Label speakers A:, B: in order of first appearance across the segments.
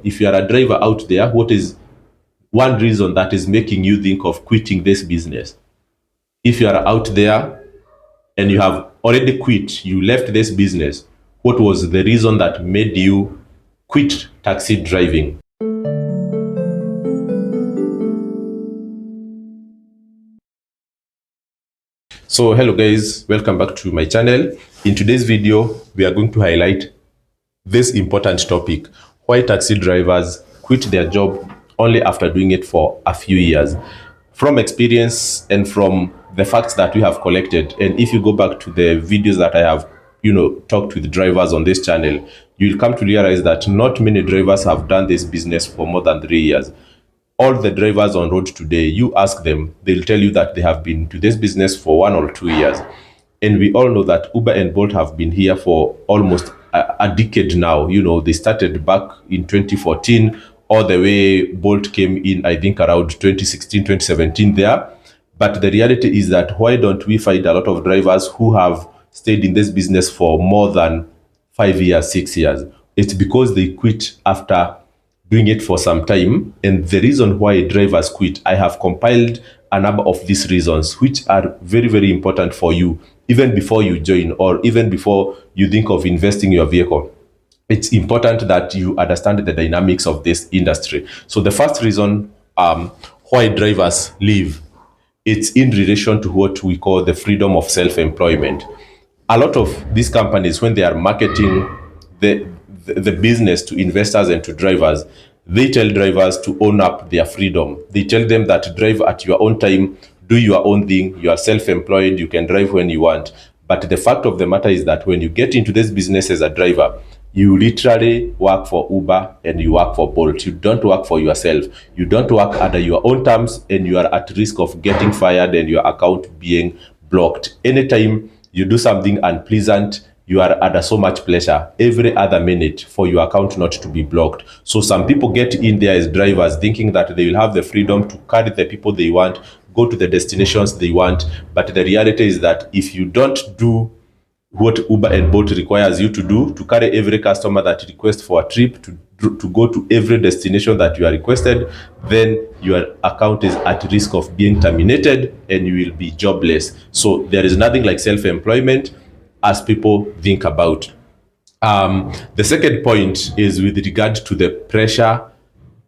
A: If you are a driver out there, what is one reason that is making you think of quitting this business? If you are out there and you have already quit, you left this business, what was the reason that made you quit taxi driving? So hello guys, welcome back to my channel. In today's video, we are going to highlight this important topic: why taxi drivers quit their job only after doing it for a few years. From experience and from the facts that we have collected, and if you go back to the videos that I have talked with drivers on this channel, you'll come to realize that not many drivers have done this business for more than 3 years. All the drivers on road today, you ask them, they'll tell you that they have been to this business for 1 or 2 years. And we all know that Uber and Bolt have been here for almost a decade now. They started back in 2014, all the way Bolt came in, I think around 2016, 2017 there. But the reality is that why don't we find a lot of drivers who have stayed in this business for more than 5 years, 6 years? It's because they quit after doing it for some time. And the reason why drivers quit, I have compiled a number of these reasons, which are very, very important for you, even before you join or even before you think of investing in your vehicle. It's important that you understand the dynamics of this industry. So the first reason why drivers leave, it's in relation to what we call the freedom of self-employment. A lot of these companies, when they are marketing the business to investors and to drivers, they tell drivers to own up their freedom. They tell them that drive at your own time, do your own thing, you are self-employed, you can drive when you want. But the fact of the matter is that when you get into this business as a driver, you literally work for Uber and you work for Bolt. You don't work for yourself. You don't work under your own terms, and you are at risk of getting fired and your account being blocked. Anytime you do something unpleasant, you are under so much pressure every other minute for your account not to be blocked. So some people get in there as drivers thinking that they will have the freedom to carry the people they want, go to the destinations they want. But the reality is that if you don't do what Uber and Bolt requires you to do, to carry every customer that requests for a trip, to go to every destination that you are requested, then your account is at risk of being terminated and you will be jobless. So there is nothing like self-employment as people think about. The second point is with regard to the pressure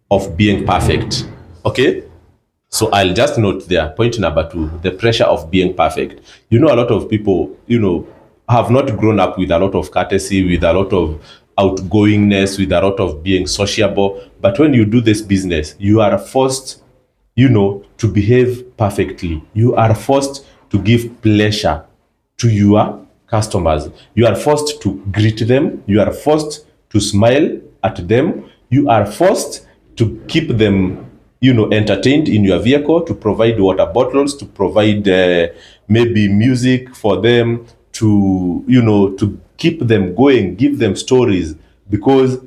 A: of being perfect. Okay, so I'll just note there, point number 2, the pressure of being perfect. A lot of people, have not grown up with a lot of courtesy, with a lot of outgoingness, with a lot of being sociable. But when you do this business, you are forced, to behave perfectly. You are forced to give pleasure to your customers. You are forced to greet them. You are forced to smile at them. You are forced to keep them entertained in your vehicle, to provide water bottles, to provide maybe music for them, to keep them going, give them stories, because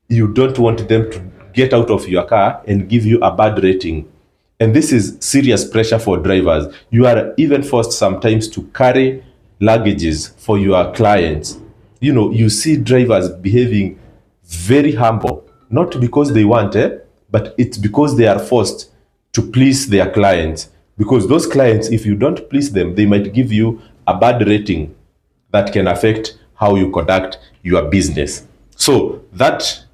A: you don't want them to get out of your car and give you a bad rating. And this is serious pressure for drivers. You are even forced sometimes to carry luggages for your clients. You see drivers behaving very humble, not because they want it, but it's because they are forced to please their clients. Because those clients, if you don't please them, they might give you a bad rating that can affect how you conduct your business. So that,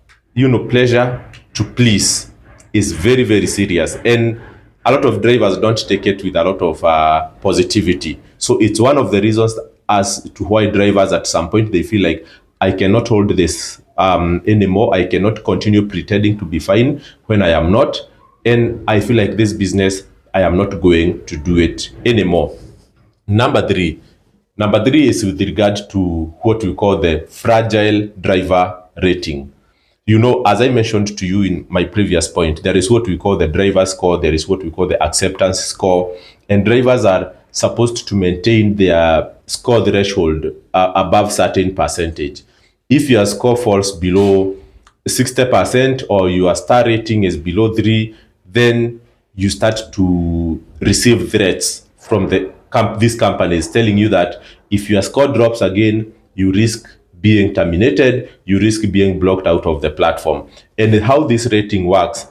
A: pleasure to please is very, very serious. And a lot of drivers don't take it with a lot of positivity. So it's one of the reasons as to why drivers at some point, they feel like, I cannot hold this anymore. I cannot continue pretending to be fine when I am not. And I feel like this business, I am not going to do it anymore. Number three is with regard to what we call the fragile driver rating. As I mentioned to you in my previous point, there is what we call the driver score, there is what we call the acceptance score, and drivers are supposed to maintain their score threshold above certain percentage. If your score falls below 60% or your star rating is below 3, then you start to receive threats from these companies telling you that if your score drops again, you risk being terminated, you risk being blocked out of the platform. And how this rating works,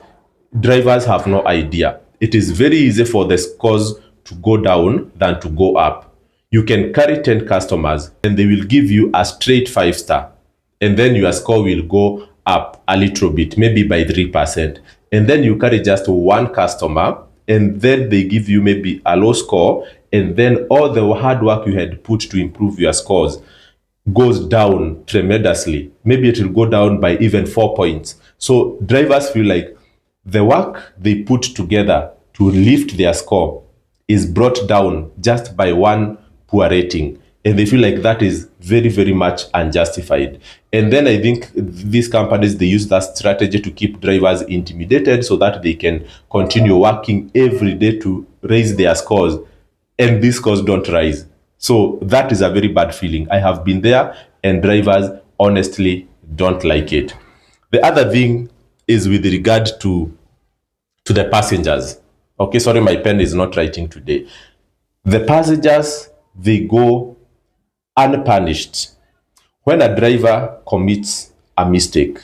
A: drivers have no idea. It is very easy for the scores to go down than to go up. You can carry 10 customers and they will give you a straight 5-star. And then your score will go up a little bit, maybe by 3%. And then you carry just one customer and then they give you maybe a low score. And then all the hard work you had put to improve your scores goes down tremendously. Maybe it will go down by even 4 points. So drivers feel like the work they put together to lift their score is brought down just by one poor rating. And they feel like that is very, very much unjustified. And then I think these companies, they use that strategy to keep drivers intimidated so that they can continue working every day to raise their scores. And these scores don't rise. So that is a very bad feeling. I have been there, and drivers honestly don't like it. The other thing is with regard to the passengers. Okay, sorry, my pen is not writing today. The passengers, they go unpunished. When a driver commits a mistake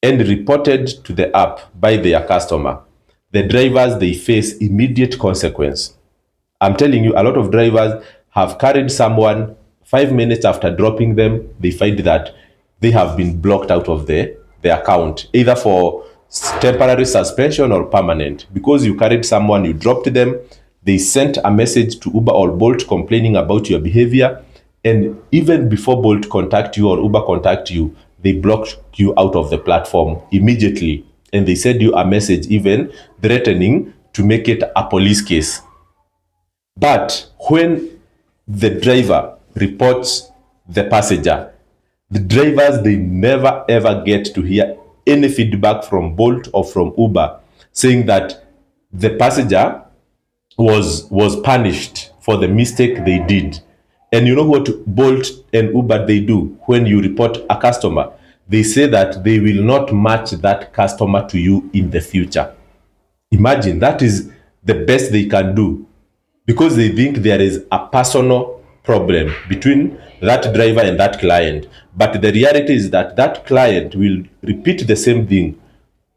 A: and reported to the app by their customer, the drivers, they face immediate consequence. I'm telling you, a lot of drivers have carried someone 5 minutes after dropping them, they find that they have been blocked out of the account, either for temporary suspension or permanent. Because you carried someone, you dropped them, they sent a message to Uber or Bolt complaining about your behavior. And even before Bolt contact you or Uber contact you, they blocked you out of the platform immediately. And they send you a message even threatening to make it a police case. But when the driver reports the passenger, the drivers, they never ever get to hear any feedback from Bolt or from Uber saying that the passenger was punished for the mistake they did. And you know what Bolt and Uber, they do when you report a customer? They say that they will not match that customer to you in the future. Imagine, that is the best they can do, because they think there is a personal problem between that driver and that client. But the reality is that that client will repeat the same thing,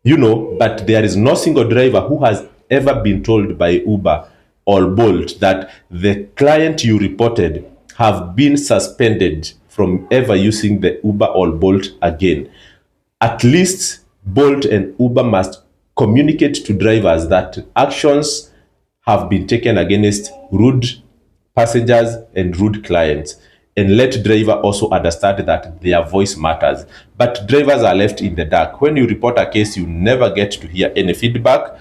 A: but there is no single driver who has ever been told by Uber or Bolt that the client you reported have been suspended from ever using the Uber or Bolt again. At least Bolt and Uber must communicate to drivers that actions have been taken against rude passengers and rude clients, and let driver also understand that their voice matters. But drivers are left in the dark. When you report a case, you never get to hear any feedback.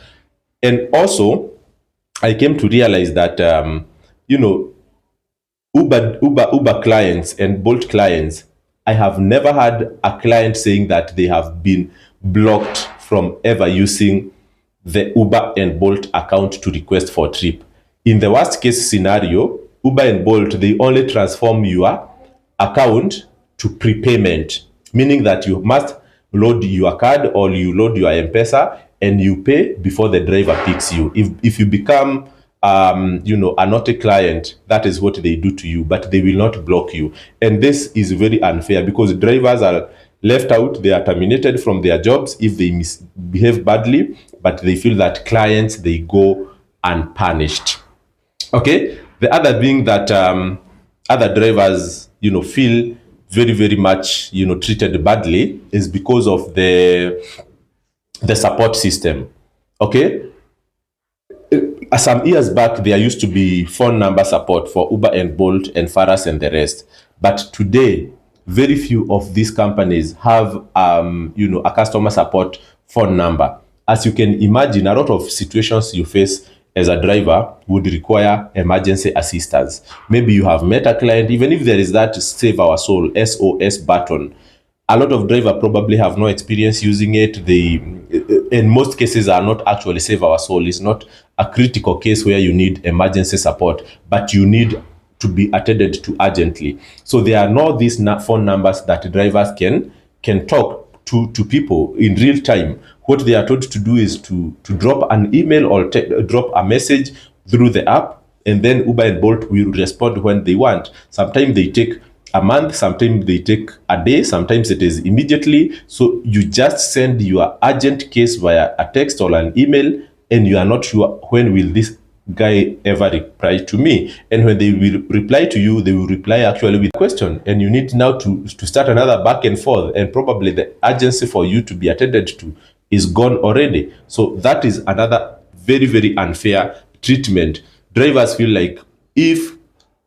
A: And also, I came to realize that Uber clients and Bolt clients, I have never had a client saying that they have been blocked from ever using the Uber and Bolt account to request for a trip. In the worst case scenario, Uber and Bolt, they only transform your account to prepayment, meaning that you must load your card or you load your M-Pesa and you pay before the driver picks you. If you become a naughty client, that is what they do to you, but they will not block you. And this is very unfair because drivers are left out. They are terminated from their jobs if they misbehave badly, but they feel that clients, they go unpunished. Okay, the other thing that other drivers feel very, very much treated badly is because of the support system. Okay, some years back there used to be phone number support for Uber and Bolt and Faras and the rest, but today very few of these companies have a customer support phone number. As you can imagine, a lot of situations you face as a driver would require emergency assistance. Maybe you have met a client, even if there is that Save Our Soul SOS button. A lot of drivers probably have no experience using it. They, in most cases, are not actually Save Our Soul. It's not a critical case where you need emergency support, but you need to be attended to urgently. So there are no these phone numbers that drivers can talk to people in real time. What they are told to do is to drop an email or drop a message through the app, and then Uber and Bolt will respond when they want. Sometimes they take a month, sometimes they take a day, sometimes it is immediately. So you just send your urgent case via a text or an email, and you are not sure when will this guy ever reply to me. And when they will reply to you, they will reply actually with a question, and you need now to start another back and forth, and probably the urgency for you to be attended to is gone already. So that is another very, very unfair treatment. Drivers feel like if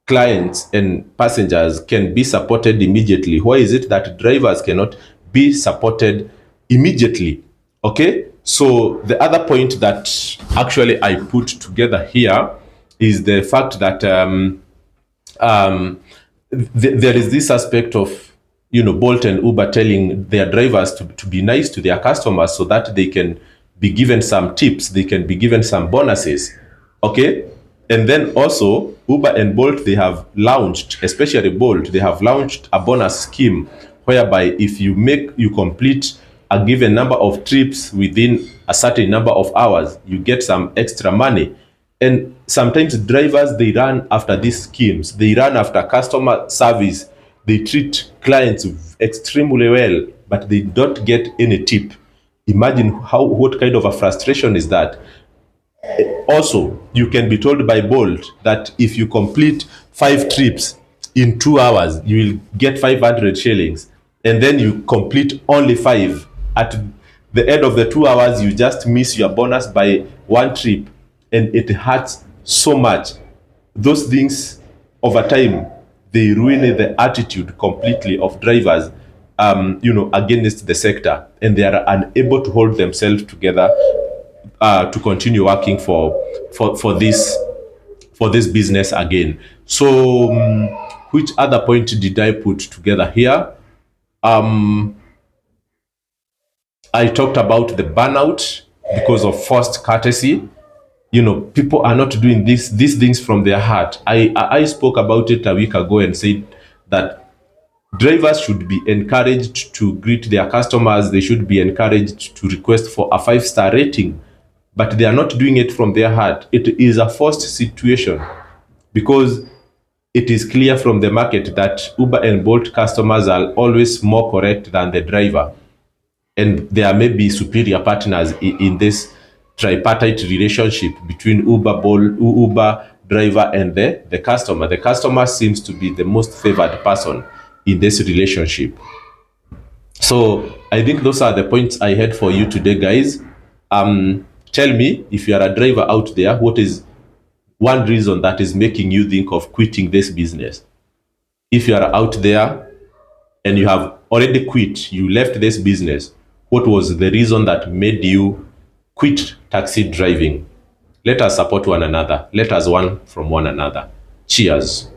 A: clients and passengers can be supported immediately, why is it that drivers cannot be supported immediately? Okay, so the other point that actually I put together here is the fact that there is this aspect of, you know, Bolt and Uber telling their drivers to be nice to their customers so that they can be given some tips, they can be given some bonuses. Okay, and then also Uber and Bolt, they have launched, especially Bolt, they have launched a bonus scheme whereby if you complete a given number of trips within a certain number of hours, you get some extra money. And sometimes drivers, they run after these schemes, they run after customer service, they treat clients extremely well, but they don't get any tip. Imagine what kind of a frustration is that. Also, you can be told by Bolt that if you complete 5 trips in 2 hours, you will get 500 shillings. And then you complete only 5. At the end of the 2 hours, you just miss your bonus by 1 trip. And it hurts so much. Those things over time, they ruin the attitude completely of drivers, against the sector. And they are unable to hold themselves together to continue working for this business again. So which other point did I put together here? I talked about the burnout because of forced courtesy. You know, people are not doing these things from their heart. I spoke about it a week ago and said that drivers should be encouraged to greet their customers. They should be encouraged to request for a 5-star rating, but they are not doing it from their heart. It is a forced situation because it is clear from the market that Uber and Bolt customers are always more correct than the driver. And there may be superior partners in this tripartite relationship between Uber driver and the customer. The customer seems to be the most favored person in this relationship. So I think those are the points I had for you today, guys. Tell me, if you are a driver out there, what is one reason that is making you think of quitting this business? If you are out there and you have already quit, you left this business, what was the reason that made you quit taxi driving? Let us support one another. Let us learn from one another. Cheers.